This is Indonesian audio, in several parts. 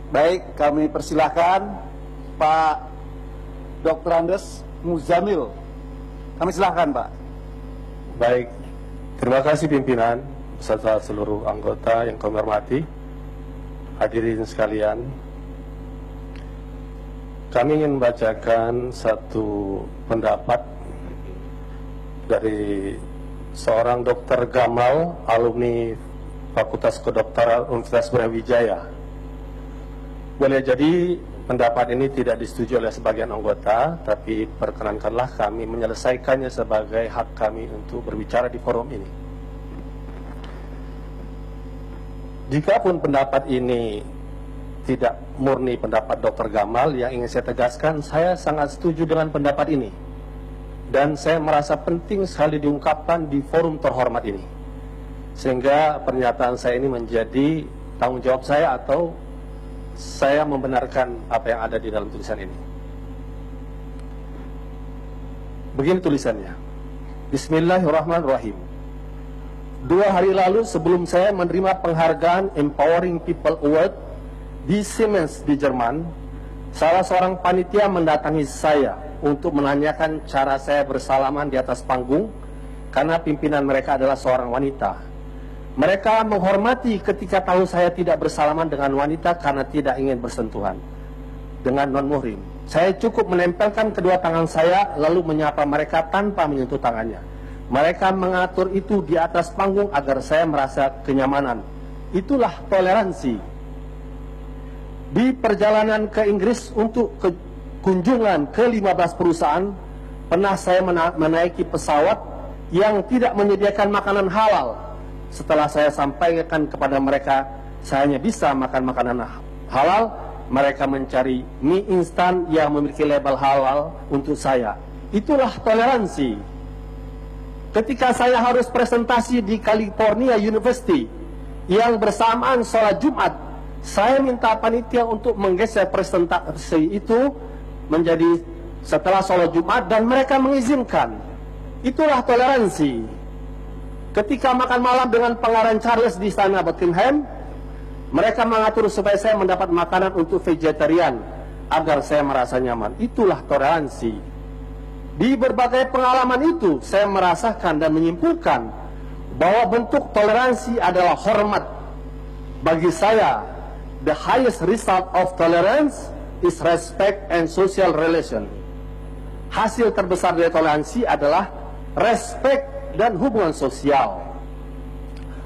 Baik, kami persilahkan Pak Dr. Andes Muzamil. Kami silahkan, Pak. Baik, terima kasih pimpinan beserta seluruh anggota yang kami hormati, hadirin sekalian. Kami ingin membacakan satu pendapat dari seorang Dr. Gamal, alumni Fakultas Kedokteran Universitas Brawijaya. Boleh jadi pendapat ini tidak disetujui oleh sebagian anggota, tapi perkenankanlah kami menyelesaikannya sebagai hak kami untuk berbicara di forum ini. Jikapun pendapat ini tidak murni pendapat Dr. Gamal, yang ingin saya tegaskan, saya sangat setuju dengan pendapat ini. Dan saya merasa penting sekali diungkapkan di forum terhormat ini. Sehingga pernyataan saya ini menjadi tanggung jawab saya, atau saya membenarkan apa yang ada di dalam tulisan ini. Begini tulisannya. Bismillahirrahmanirrahim. 2 hari lalu sebelum saya menerima penghargaan Empowering People Award di Siemens di Jerman, salah seorang panitia mendatangi saya untuk menanyakan cara saya bersalaman di atas panggung, karena pimpinan mereka adalah seorang wanita. Mereka menghormati ketika tahu saya tidak bersalaman dengan wanita karena tidak ingin bersentuhan dengan non-muhrim. Saya cukup menempelkan kedua tangan saya lalu menyapa mereka tanpa menyentuh tangannya. Mereka mengatur itu di atas panggung agar saya merasa kenyamanan. Itulah toleransi. Di perjalanan ke Inggris untuk kunjungan ke 15 perusahaan, pernah saya menaiki pesawat yang tidak menyediakan makanan halal. Setelah saya sampaikan kepada mereka saya hanya bisa makan makanan halal, mereka mencari mie instan yang memiliki label halal untuk saya. Itulah toleransi. Ketika saya harus presentasi di California University yang bersamaan sholat Jumat, saya minta panitia untuk menggeser presentasi itu menjadi setelah sholat Jumat, dan mereka mengizinkan. Itulah toleransi. Ketika makan malam dengan Pangeran Charles di Istana Buckingham, mereka mengatur supaya saya mendapat makanan untuk vegetarian agar saya merasa nyaman. Itulah toleransi. Di berbagai pengalaman itu, saya merasakan dan menyimpulkan bahwa bentuk toleransi adalah hormat. Bagi saya, the highest result of tolerance is respect and social relation. Hasil terbesar dari toleransi adalah respect dan hubungan sosial.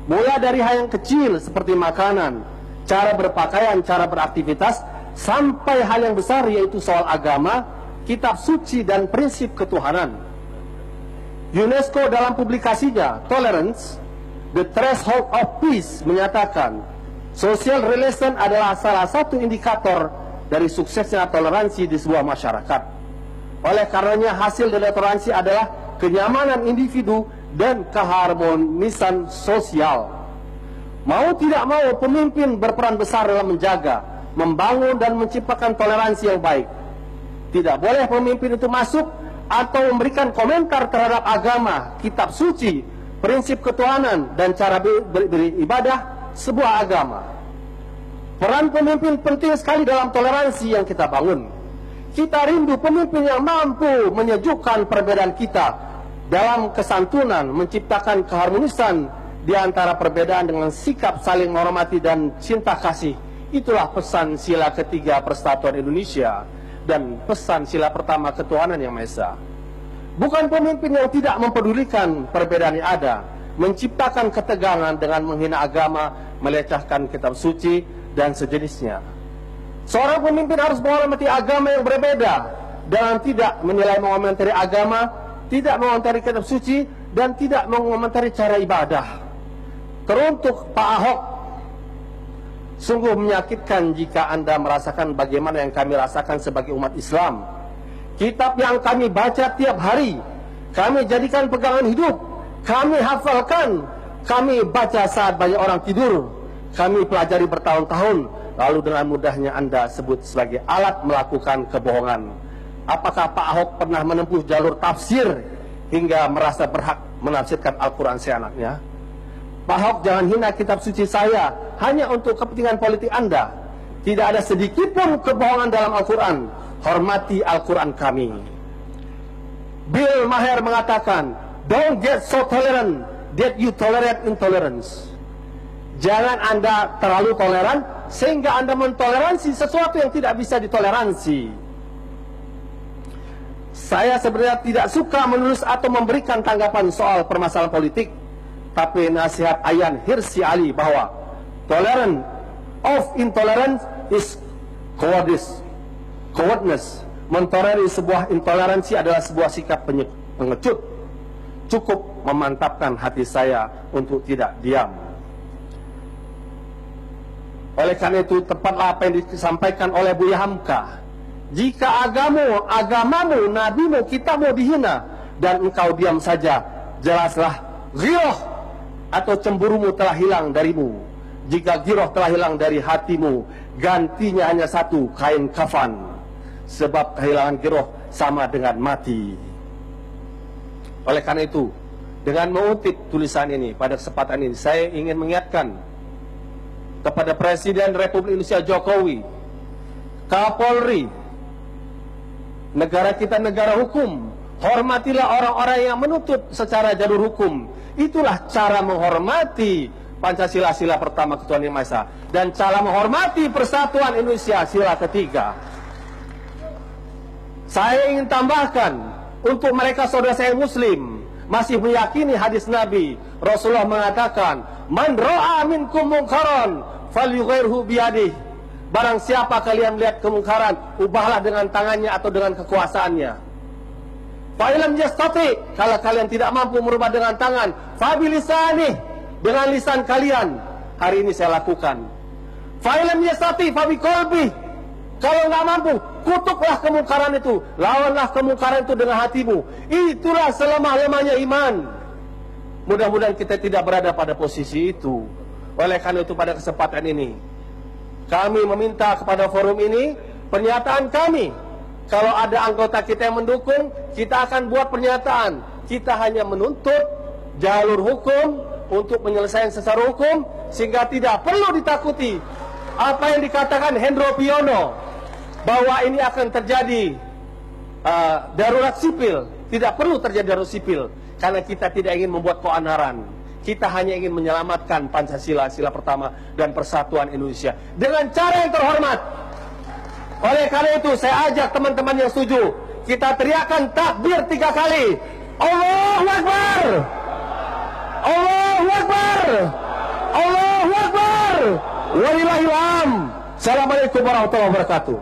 Mulai dari hal yang kecil seperti makanan, cara berpakaian, cara beraktivitas, sampai hal yang besar yaitu soal agama, kitab suci, dan prinsip ketuhanan. UNESCO dalam publikasinya Tolerance, The Threshold of Peace menyatakan social relation adalah salah satu indikator dari suksesnya toleransi di sebuah masyarakat. Oleh karenanya hasil dari toleransi adalah kenyamanan individu dan keharmonisan sosial. Mau tidak mau, pemimpin berperan besar dalam menjaga, membangun, dan menciptakan toleransi yang baik. Tidak boleh pemimpin itu masuk atau memberikan komentar terhadap agama, kitab suci, prinsip ketuhanan, dan cara beribadah sebuah agama. Peran pemimpin penting sekali dalam toleransi yang kita bangun. Kita rindu pemimpin yang mampu menyejukkan perbedaan kita dalam kesantunan, menciptakan keharmonisan di antara perbedaan dengan sikap saling menghormati dan cinta kasih. Itulah pesan sila ketiga Persatuan Indonesia dan pesan sila pertama ketuhanan yang Maha Esa. Bukan pemimpin yang tidak mempedulikan perbedaan yang ada, menciptakan ketegangan dengan menghina agama, melecehkan kitab suci, dan sejenisnya. Seorang pemimpin harus menghormati agama yang berbeda dan tidak menilai mengomentari agama, tidak mengomentari kitab suci, dan tidak mengomentari cara ibadah. Teruntuk Pak Ahok, sungguh menyakitkan jika Anda merasakan bagaimana yang kami rasakan sebagai umat Islam. Kitab yang kami baca tiap hari, kami jadikan pegangan hidup, kami hafalkan, kami baca saat banyak orang tidur, kami pelajari bertahun-tahun, lalu dengan mudahnya Anda sebut sebagai alat melakukan kebohongan. Apakah Pak Ahok pernah menempuh jalur tafsir hingga merasa berhak menafsirkan Al-Quran seenaknya? Pak Ahok, jangan hina kitab suci saya hanya untuk kepentingan politik Anda. Tidak ada sedikit pun kebohongan dalam Al-Quran. Hormati Al-Quran kami. Bill Maher mengatakan, don't get so tolerant that you tolerate intolerance. Jangan Anda terlalu toleran sehingga Anda mentoleransi sesuatu yang tidak bisa ditoleransi. Saya sebenarnya tidak suka menulis atau memberikan tanggapan soal permasalahan politik, tapi nasihat Ayaan Hirsi Ali bahwa tolerance of intolerance is cowardness. Mentolerir sebuah intoleransi adalah sebuah sikap pengecut. Cukup memantapkan hati saya untuk tidak diam. Oleh karena itu, tepatlah apa yang disampaikan oleh Buya Hamka. Jika agamamu, nabimu, kitamu dihina, dan engkau diam saja, jelaslah ghirah atau cemburumu telah hilang darimu. Jika ghirah telah hilang dari hatimu, gantinya hanya satu, kain kafan. Sebab kehilangan ghirah sama dengan mati. Oleh karena itu, dengan mengutip tulisan ini, pada kesempatan ini, saya ingin mengingatkan kepada Presiden Republik Indonesia Jokowi, Kapolri, negara kita negara hukum, hormatilah orang-orang yang menuntut secara jalur hukum. Itulah cara menghormati Pancasila, sila pertama Ketuhanan Yang Maha Esa, dan cara menghormati persatuan Indonesia, sila ketiga. Saya ingin tambahkan, untuk mereka saudara saya Muslim masih meyakini hadis Nabi, Rasulullah mengatakan, man ra'a minkum munkaran falyughairhu biyadihi. Barang siapa kalian melihat kemungkaran, ubahlah dengan tangannya atau dengan kekuasaannya. Fa ilam yastati, kalau kalian tidak mampu merubah dengan tangan, fa bilisanih, dengan lisan kalian. Hari ini saya lakukan. Fa ilam yastati fa biqalbi, kalau nggak mampu, kutuklah kemungkaran itu, lawanlah kemungkaran itu dengan hatimu. Itulah selemah-lemahnya iman. Mudah-mudahan kita tidak berada pada posisi itu. Oleh karena itu, pada kesempatan ini, kami meminta kepada forum ini, pernyataan kami. Kalau ada anggota kita yang mendukung, kita akan buat pernyataan. Kita hanya menuntut jalur hukum untuk penyelesaian secara hukum, sehingga tidak perlu ditakuti apa yang dikatakan Hendro Priyono, bahwa ini akan terjadi darurat sipil. Tidak perlu terjadi darurat sipil, karena kita tidak ingin membuat keonaran. Kita hanya ingin menyelamatkan Pancasila, sila pertama, dan persatuan Indonesia dengan cara yang terhormat. Oleh karena itu, saya ajak teman-teman yang setuju, kita teriakkan takbir 3 kali. Allahu Akbar, Allahu Akbar, Allahu Akbar, walillahil hamd. Assalamualaikum warahmatullahi wabarakatuh.